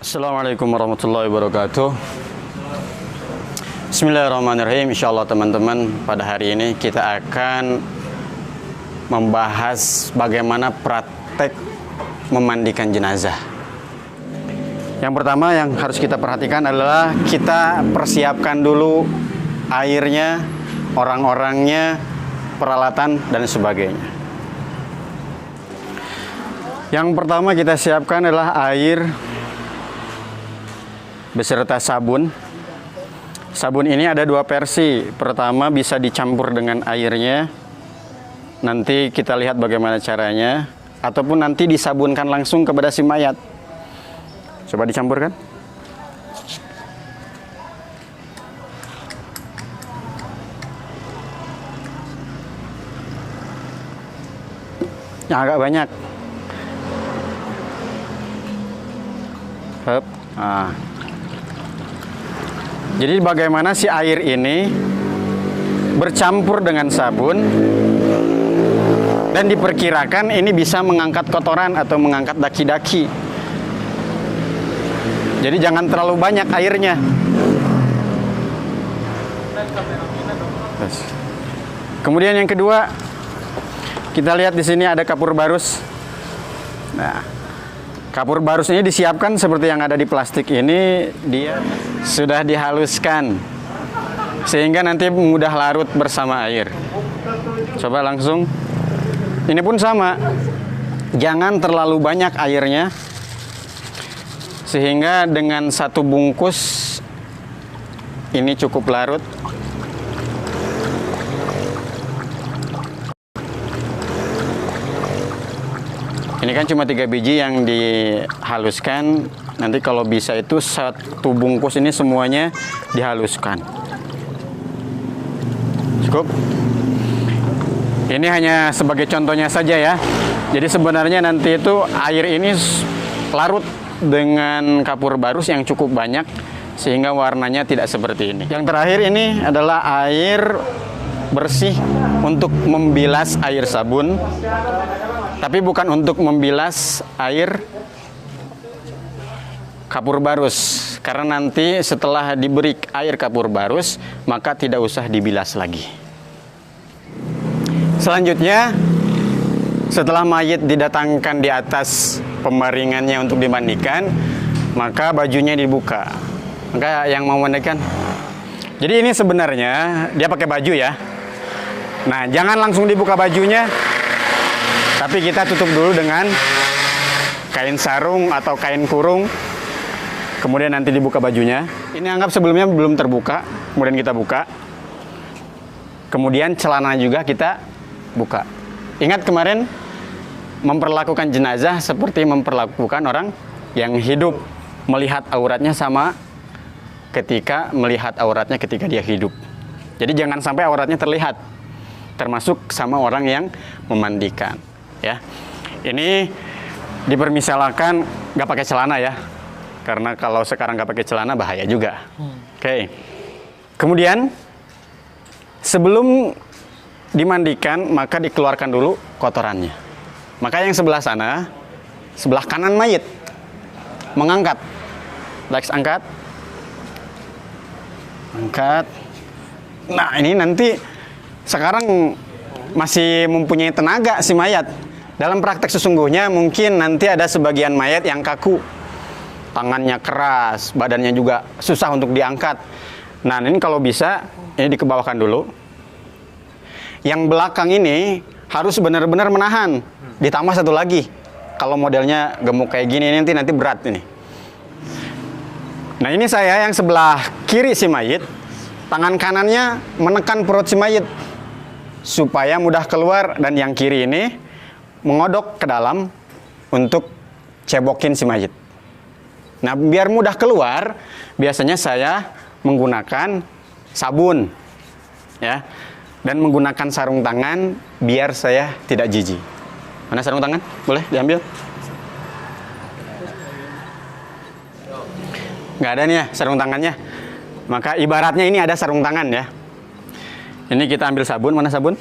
Assalamualaikum warahmatullahi wabarakatuh. Bismillahirrahmanirrahim. Insyaallah teman-teman, pada hari ini kita akan membahas bagaimana praktek memandikan jenazah. Yang pertama yang harus kita perhatikan adalah kita persiapkan dulu airnya, orang-orangnya, peralatan dan sebagainya. Yang pertama kita siapkan adalah air beserta sabun. Sabun ini ada dua versi. Pertama bisa dicampur dengan airnya. Nanti kita lihat bagaimana caranya. Ataupun nanti disabunkan langsung kepada si mayat. Coba dicampurkan. Yang agak banyak. Hup. Nah. Jadi bagaimana si air ini bercampur dengan sabun dan diperkirakan ini bisa mengangkat kotoran atau mengangkat daki-daki. Jadi jangan terlalu banyak airnya. Kemudian yang kedua, kita lihat di sini ada kapur barus. Nah, kapur barus ini disiapkan seperti yang ada di plastik ini, dia sudah dihaluskan sehingga nanti mudah larut bersama air. Coba langsung. Ini pun sama. Jangan terlalu banyak airnya sehingga dengan satu bungkus ini cukup larut. Ini kan cuma 3 biji yang dihaluskan. Nanti kalau bisa itu satu bungkus ini semuanya dihaluskan. Cukup. Ini hanya sebagai contohnya saja ya. Jadi sebenarnya nanti itu air ini larut dengan kapur barus yang cukup banyak sehingga warnanya tidak seperti ini. Yang terakhir ini adalah air bersih untuk membilas air sabun. Tapi bukan untuk membilas air kapur barus, karena nanti setelah diberi air kapur barus maka tidak usah dibilas lagi. Selanjutnya, setelah mayit didatangkan di atas pembaringannya untuk dimandikan, maka bajunya dibuka. Maka yang mau mandikan, jadi ini sebenarnya dia pakai baju ya. Nah, jangan langsung dibuka bajunya, tapi kita tutup dulu dengan kain sarung atau kain kurung. Kemudian nanti dibuka bajunya. Ini anggap sebelumnya belum terbuka, kemudian kita buka. Kemudian celana juga kita buka. Ingat kemarin memperlakukan jenazah seperti memperlakukan orang yang hidup. Melihat auratnya sama ketika melihat auratnya ketika dia hidup. Jadi jangan sampai auratnya terlihat. Termasuk sama orang yang memandikan. Ya, ini dipermisalkan nggak pakai celana ya. Karena kalau sekarang nggak pakai celana bahaya juga. Oke. Kemudian sebelum dimandikan maka dikeluarkan dulu kotorannya. Maka yang sebelah sana, sebelah kanan mayit, mengangkat. Lex angkat. Angkat. Nah ini nanti sekarang masih mempunyai tenaga si mayat. Dalam praktek sesungguhnya mungkin nanti ada sebagian mayat yang kaku. Tangannya keras, badannya juga susah untuk diangkat. Nah ini kalau bisa, ini dikebawahkan dulu. Yang belakang ini harus benar-benar menahan. Ditambah satu lagi. Kalau modelnya gemuk kayak gini nanti berat ini. Nah ini saya yang sebelah kiri si mayit. Tangan kanannya menekan perut si mayit supaya mudah keluar, dan yang kiri ini mengodok ke dalam untuk cebokin si mayit. Nah, biar mudah keluar, biasanya saya menggunakan sabun, ya, dan menggunakan sarung tangan biar saya tidak jijik. Mana sarung tangan? Boleh diambil? Nggak ada nih ya sarung tangannya. Maka ibaratnya ini ada sarung tangan ya. Ini kita ambil sabun, mana sabun?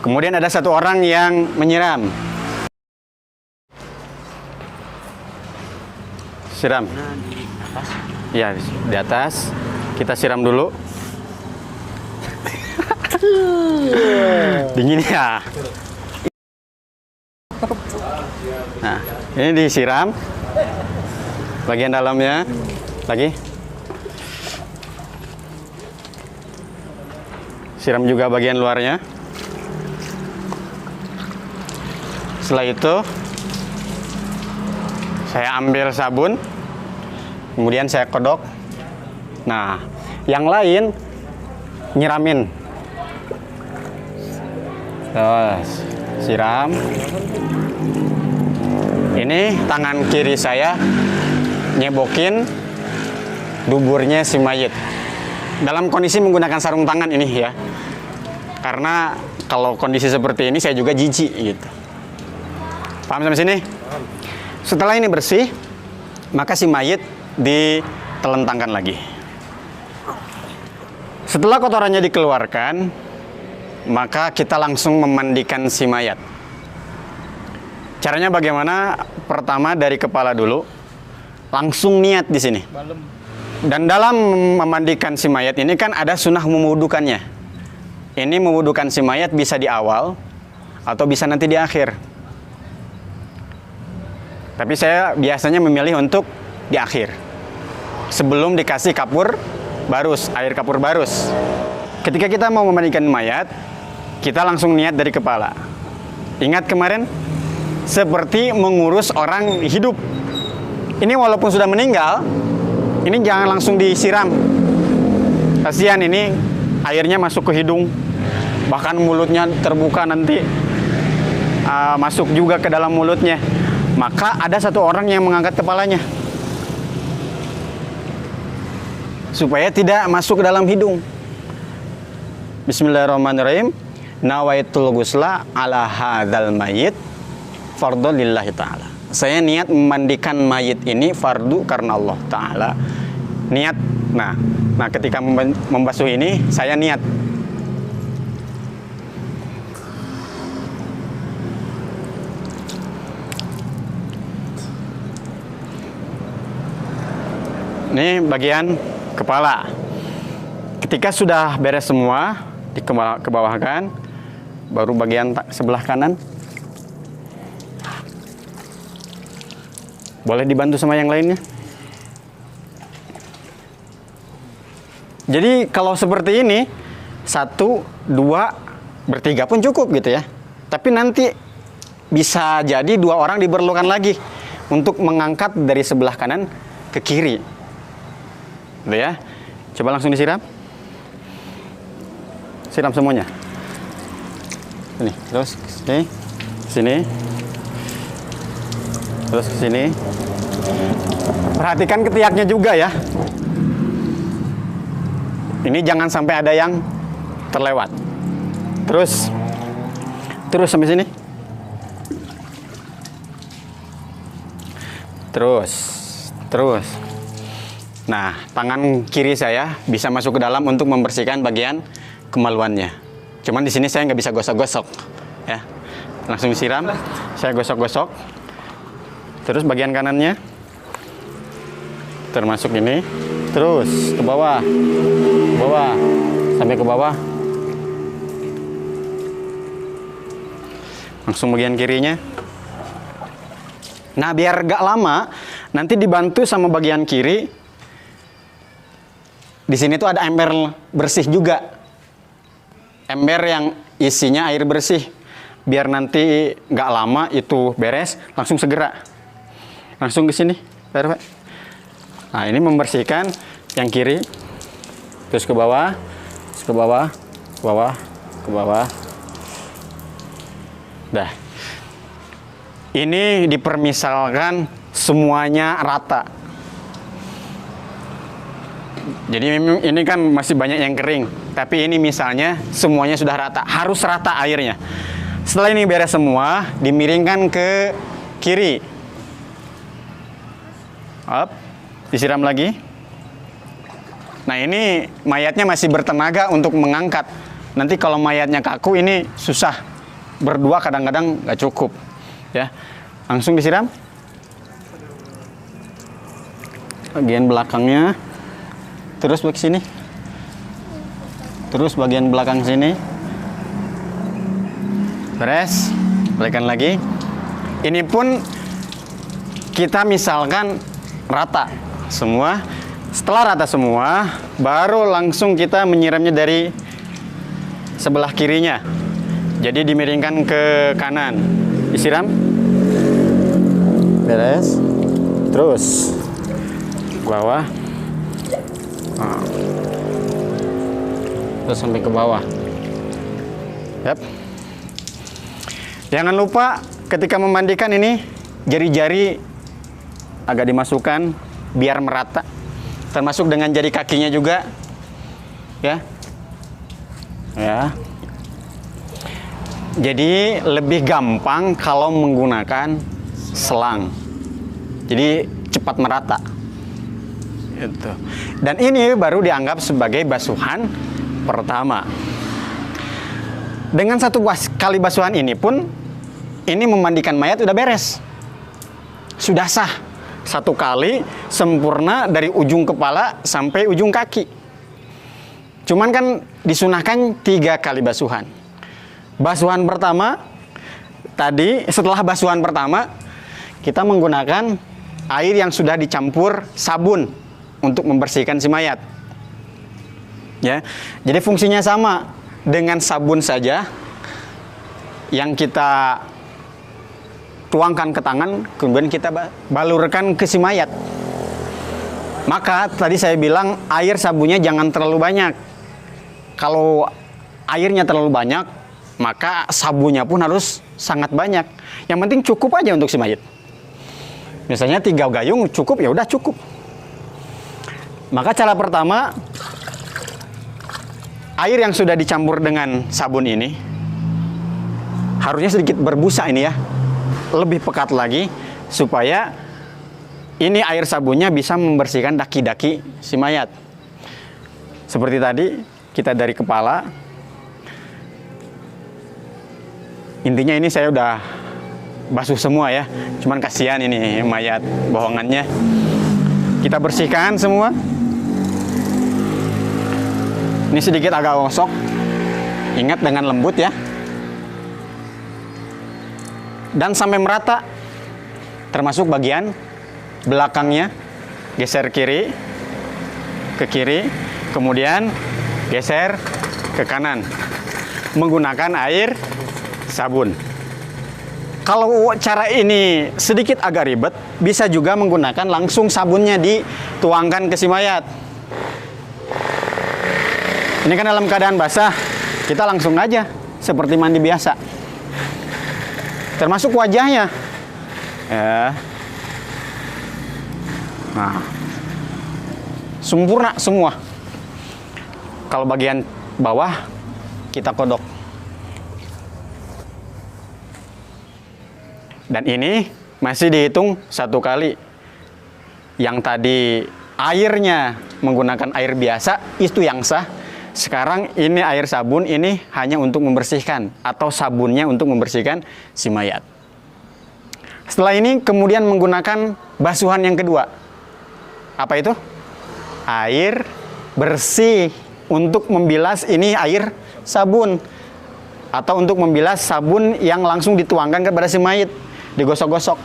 Kemudian ada satu orang yang menyiram. Siram. Nah, di atas. Ya, di atas. Kita siram dulu. Dingin ya. Nah, ini disiram. Bagian dalamnya. Lagi. Siram juga bagian luarnya. Setelah itu saya ambil sabun, kemudian saya kodok. Nah, yang lain nyiramin. Terus siram. Ini tangan kiri saya nyebokin duburnya si mayit. Dalam kondisi menggunakan sarung tangan ini ya. Karena kalau kondisi seperti ini saya juga jijik gitu. Paham sampai sini? Setelah ini bersih, maka si mayit ditelentangkan lagi. Setelah kotorannya dikeluarkan, maka kita langsung memandikan si mayat. Caranya bagaimana? Pertama dari kepala dulu, langsung niat di sini. Dan dalam memandikan si mayat ini kan ada sunnah mewudukannya. Ini mewudukan si mayat bisa di awal atau bisa nanti di akhir. Tapi saya biasanya memilih untuk di akhir. Sebelum dikasih kapur barus, air kapur barus. Ketika kita mau memandikan mayat, kita langsung niat dari kepala. Ingat kemarin? Seperti mengurus orang hidup. Ini walaupun sudah meninggal, ini jangan langsung disiram. Kasihan ini airnya masuk ke hidung. Bahkan mulutnya terbuka nanti masuk juga ke dalam mulutnya. Maka ada satu orang yang mengangkat kepalanya supaya tidak masuk ke dalam hidung. Bismillahirrahmanirrahim. Nawaitul ghusla ala hadzal mayit fardhu lillahi ta'ala. Saya niat memandikan mayit ini fardu karena Allah Ta'ala. Niat. Nah ketika membasuh ini saya niat. Ini bagian kepala. Ketika sudah beres semua, dikebawahkan, baru bagian sebelah kanan. Boleh dibantu sama yang lainnya. Jadi kalau seperti ini, 1, 2, bertiga pun cukup gitu ya. Tapi nanti bisa jadi 2 orang diperlukan lagi untuk mengangkat dari sebelah kanan ke kiri. Gitu ya. Coba langsung disiram. Siram semuanya. Ini, terus sini, sini. Terus ke sini. Perhatikan ketiaknya juga ya. Ini jangan sampai ada yang terlewat. Terus sampai sini. Terus. Nah, tangan kiri saya bisa masuk ke dalam untuk membersihkan bagian kemaluannya. Cuman di sini saya nggak bisa gosok-gosok, ya. Langsung disiram. Saya gosok-gosok. Terus bagian kanannya, termasuk ini. Terus ke bawah, sampai ke bawah. Langsung bagian kirinya. Nah, biar gak lama, nanti dibantu sama bagian kiri. Di sini tuh ada ember bersih juga. Ember yang isinya air bersih. Biar nanti nggak lama itu beres, langsung segera. Langsung ke sini. Pak. Nah, ini membersihkan yang kiri. Terus ke bawah, ke bawah, ke bawah, ke bawah. Dah. Ini dipermisalkan semuanya rata. Jadi ini kan masih banyak yang kering, tapi ini misalnya semuanya sudah rata, harus rata airnya. Setelah ini beres semua, dimiringkan ke kiri. Up, disiram lagi. Nah, ini mayatnya masih bertenaga untuk mengangkat. Nanti kalau mayatnya kaku ini susah. Berdua kadang-kadang nggak cukup. Ya, langsung disiram. bagian belakangnya, terus ke sini, terus bagian belakang sini, beres, balikan lagi. Ini pun kita misalkan rata semua. Setelah rata semua, baru langsung kita menyiramnya dari sebelah kirinya. Jadi dimiringkan ke kanan, disiram, beres, terus ke bawah, terus sampai ke bawah. Yap. Jangan lupa ketika memandikan ini jari-jari agak dimasukkan biar merata, termasuk dengan jari kakinya juga, ya. Jadi lebih gampang kalau menggunakan selang. Jadi cepat merata. Itu. Dan ini baru dianggap sebagai basuhan pertama. Dengan satu kali basuhan ini pun, ini memandikan mayat udah beres. Sudah sah. Satu kali sempurna dari ujung kepala sampai ujung kaki. Cuman kan disunahkan 3 kali basuhan. Basuhan pertama, tadi setelah basuhan pertama, kita menggunakan air yang sudah dicampur sabun untuk membersihkan si mayat. Ya, jadi fungsinya sama dengan sabun saja yang kita tuangkan ke tangan, kemudian kita balurkan ke si mayat. Maka tadi saya bilang air sabunnya jangan terlalu banyak. Kalau airnya terlalu banyak, maka sabunnya pun harus sangat banyak. Yang penting cukup aja untuk si mayat. Misalnya 3 gayung cukup, ya udah cukup. Maka cara pertama, air yang sudah dicampur dengan sabun ini harusnya sedikit berbusa ini ya, lebih pekat lagi supaya ini air sabunnya bisa membersihkan daki-daki si mayat. Seperti tadi kita dari kepala. Intinya ini saya udah basuh semua ya. Cuman kasihan ini mayat bohongannya. Kita bersihkan semua. Ini sedikit agak gosok. Ingat dengan lembut ya. Dan sampai merata. Termasuk bagian belakangnya. Geser kiri ke kiri, kemudian geser ke kanan. Menggunakan air sabun. Kalau cara ini sedikit agak ribet, bisa juga menggunakan langsung sabunnya dituangkan ke si mayat. Ini kan dalam keadaan basah, kita langsung aja seperti mandi biasa. Termasuk wajahnya. Ya. Nah, sempurna semua. Kalau bagian bawah kita kodok. Dan ini masih dihitung 1 kali. Yang tadi airnya menggunakan air biasa, itu yang sah. Sekarang ini air sabun, ini hanya untuk membersihkan. Atau sabunnya untuk membersihkan si mayat. Setelah ini kemudian menggunakan basuhan yang kedua. Apa itu? Air bersih. Untuk membilas ini air sabun. Atau untuk membilas sabun yang langsung dituangkan kepada si mayat. Digosok-gosok.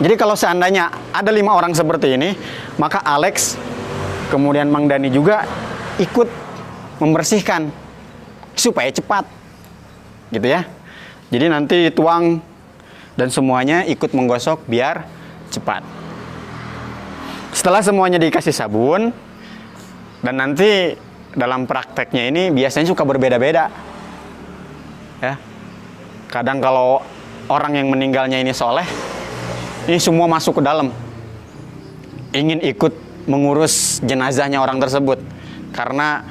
Jadi kalau seandainya ada 5 orang seperti ini, maka Alex, kemudian Mang Dani juga ikut membersihkan supaya cepat, gitu ya. Jadi nanti dituang dan semuanya ikut menggosok biar cepat. Setelah semuanya dikasih sabun, dan nanti dalam prakteknya ini biasanya suka berbeda-beda, ya. Kadang kalau orang yang meninggalnya ini soleh, ini semua masuk ke dalam, ingin ikut mengurus jenazahnya orang tersebut, karena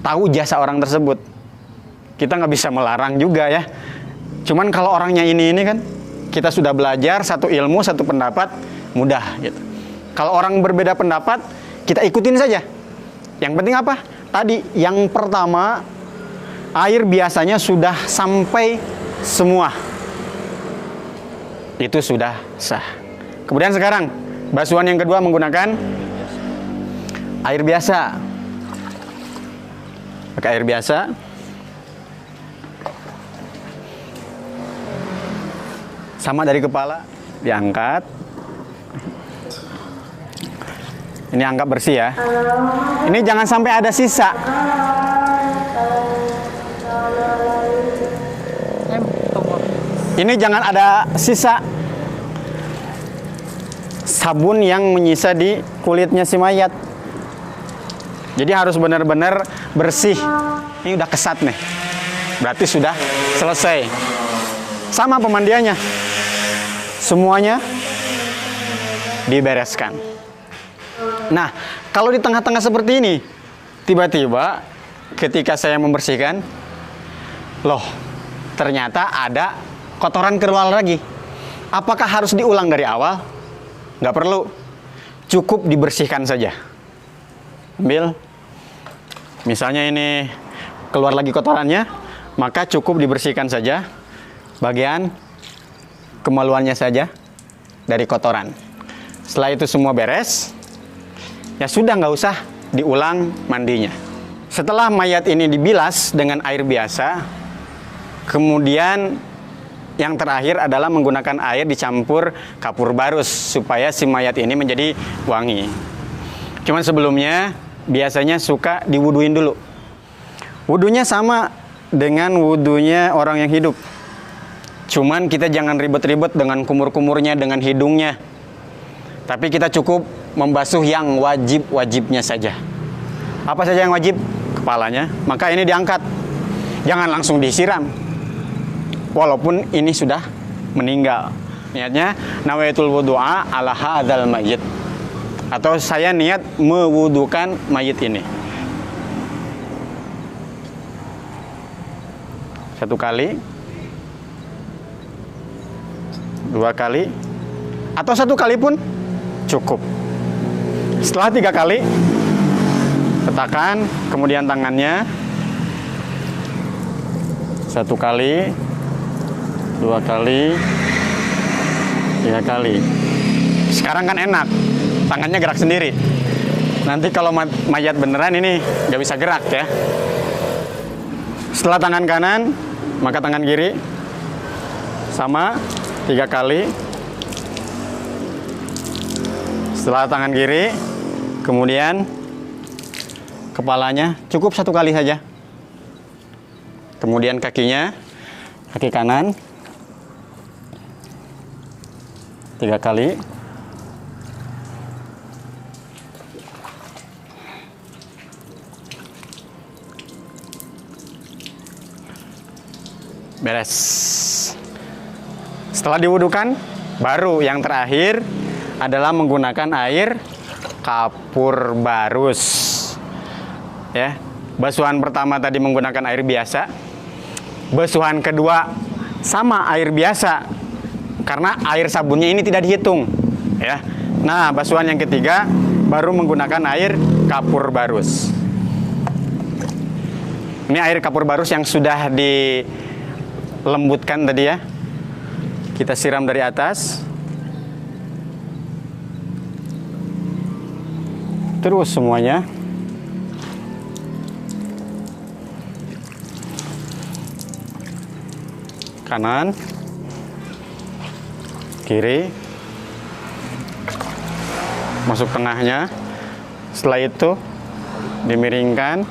tahu jasa orang tersebut. Kita nggak bisa melarang juga ya. Cuman kalau orangnya ini kan, kita sudah belajar satu ilmu, satu pendapat, mudah gitu. Kalau orang berbeda pendapat, kita ikutin saja. Yang penting apa? Tadi, yang pertama, air biasanya sudah sampai semua. Itu sudah sah. Kemudian sekarang Basuhan yang kedua menggunakan air biasa. Pakai air biasa. Sama dari kepala, diangkat. Ini anggap bersih ya. Ini jangan sampai ada sisa. Ini jangan ada sisa sabun yang menyisa di kulitnya si mayat. Jadi harus benar-benar bersih. Ini udah kesat nih. Berarti sudah selesai. Sama pemandiannya. Semuanya dibereskan. Nah, kalau di tengah-tengah seperti ini, tiba-tiba ketika saya membersihkan, loh, ternyata ada kotoran keluar lagi. Apakah harus diulang dari awal? Nggak perlu. Cukup dibersihkan saja. Ambil. Misalnya ini keluar lagi kotorannya, maka cukup dibersihkan saja bagian kemaluannya saja dari kotoran. Setelah itu semua beres, ya sudah, nggak usah diulang mandinya. Setelah mayat ini dibilas dengan air biasa, kemudian yang terakhir adalah menggunakan air dicampur kapur barus supaya si mayat ini menjadi wangi. Cuman sebelumnya biasanya suka diwuduin dulu. Wudunya sama dengan wudunya orang yang hidup. Cuman kita jangan ribet-ribet dengan kumur-kumurnya, dengan hidungnya. Tapi kita cukup membasuh yang wajib-wajibnya saja. Apa saja yang wajib? Kepalanya. Maka ini diangkat. Jangan langsung disiram. Walaupun ini sudah meninggal. Niatnya, nawaitul wudu'a ala hadzal mayyit. Atau saya niat mewudukan mayit ini. Satu kali. Dua kali, atau satu kali pun cukup. Setelah 3 kali, letakkan kemudian tangannya. 1 kali, 2 kali, 3 kali. Sekarang kan enak, tangannya gerak sendiri. Nanti kalau mayat beneran ini nggak bisa gerak ya. Setelah tangan kanan, maka tangan kiri sama 3 kali. Setelah tangan kiri, kemudian kepalanya cukup 1 kali saja. Kemudian kakinya, kaki kanan 3 kali. Beres. Setelah diwudukan, baru yang terakhir adalah menggunakan air kapur barus. Ya, basuhan pertama tadi menggunakan air biasa. Basuhan kedua sama air biasa, karena air sabunnya ini tidak dihitung. Ya, nah basuhan yang ketiga baru menggunakan air kapur barus. Ini air kapur barus yang sudah dilembutkan tadi ya. Kita siram dari atas. Terus semuanya. Kanan. Kiri. Masuk tengahnya. Setelah itu dimiringkan.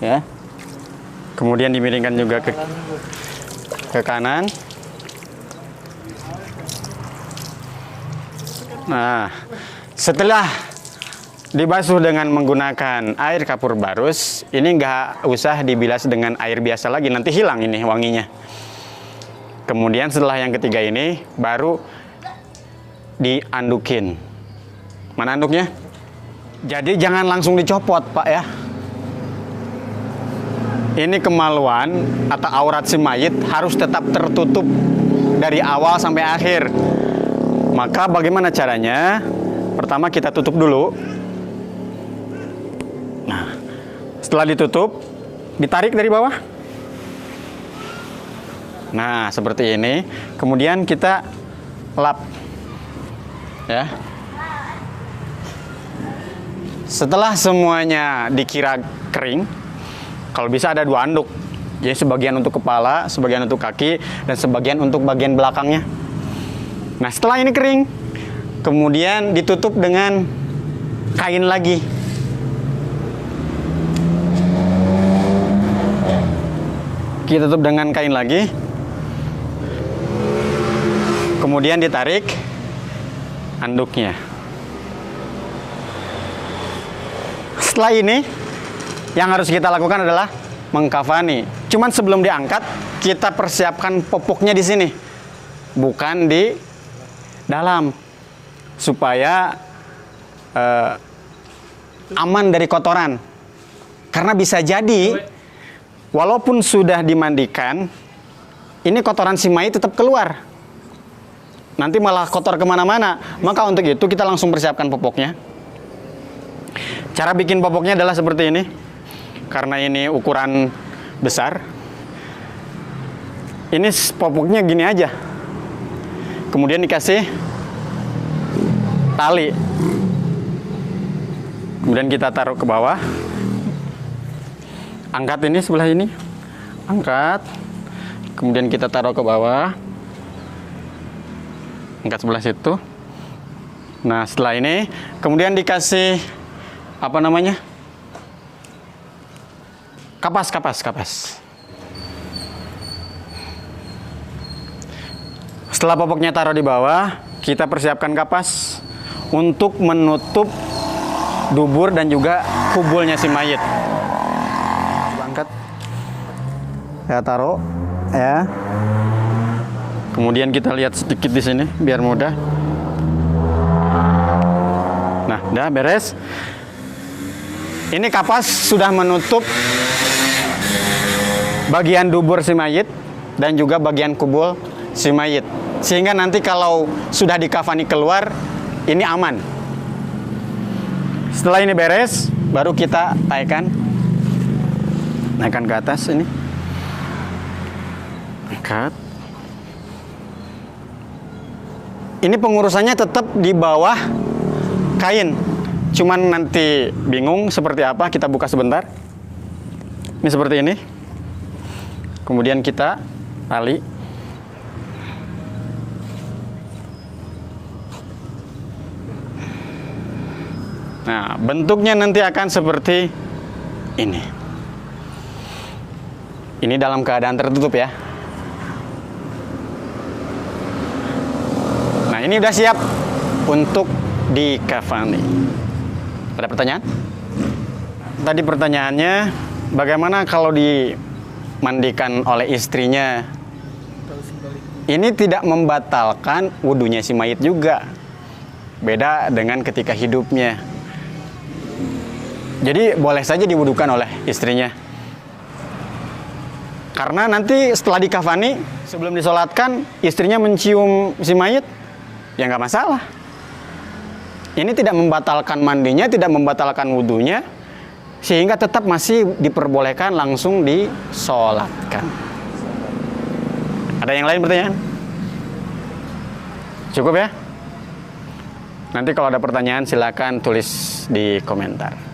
Ya. Kemudian dimiringkan juga ke kanan. Nah, setelah dibasuh dengan menggunakan air kapur barus, ini nggak usah dibilas dengan air biasa lagi, nanti hilang ini wanginya. Kemudian setelah yang ketiga ini, baru diandukin. Mana anduknya? Jadi jangan langsung dicopot, Pak ya. Ini kemaluan atau aurat si mayit harus tetap tertutup dari awal sampai akhir. Maka bagaimana caranya? Pertama kita tutup dulu. Nah, setelah ditutup, ditarik dari bawah. Nah, seperti ini. Kemudian kita lap. Ya. Setelah semuanya dikira kering, kalau bisa ada 2 anduk. Jadi sebagian untuk kepala, sebagian untuk kaki, dan sebagian untuk bagian belakangnya. Nah, setelah ini kering, kemudian ditutup dengan kain lagi. Kita tutup dengan kain lagi. Kemudian ditarik anduknya. Setelah ini, yang harus kita lakukan adalah mengkafani. Cuman sebelum diangkat, kita persiapkan popoknya di sini, bukan di dalam, supaya aman dari kotoran. Karena bisa jadi, walaupun sudah dimandikan, ini kotoran si mayit tetap keluar. Nanti malah kotor kemana-mana. Maka untuk itu kita langsung persiapkan popoknya. Cara bikin popoknya adalah seperti ini. Karena ini ukuran besar, ini popoknya gini aja. Kemudian dikasih tali. Kemudian kita taruh ke bawah. Angkat ini sebelah ini. Angkat. Kemudian kita taruh ke bawah. Angkat sebelah situ. Nah, setelah ini kemudian dikasih apa namanya? Kapas. Setelah popoknya taruh di bawah, kita persiapkan kapas untuk menutup dubur dan juga kubulnya si mayit. Angkat. Ya, taruh ya. Kemudian kita lihat sedikit di sini biar mudah. Nah, udah beres. Ini kapas sudah menutup bagian dubur si mayit dan juga bagian kubul si mayit. Sehingga nanti kalau sudah dikafani keluar, ini aman. Setelah ini beres, baru kita naikkan ke atas ini. Angkat. Ini pengurusannya tetap di bawah kain. Cuman nanti bingung seperti apa, kita buka sebentar. Ini seperti ini. Kemudian kita tali. Nah, bentuknya nanti akan seperti ini. Ini dalam keadaan tertutup ya. Nah, ini udah siap untuk dikafani. Ada pertanyaan? Tadi pertanyaannya, bagaimana kalau dimandikan oleh istrinya? Ini tidak membatalkan wudunya si mayit juga. Beda dengan ketika hidupnya. Jadi boleh saja diwudukan oleh istrinya. Karena nanti setelah dikafani, sebelum disolatkan, istrinya mencium si mayit, ya nggak masalah. Ini tidak membatalkan mandinya, tidak membatalkan wudunya, sehingga tetap masih diperbolehkan langsung disolatkan. Ada yang lain pertanyaan? Cukup ya? Nanti kalau ada pertanyaan silakan tulis di komentar.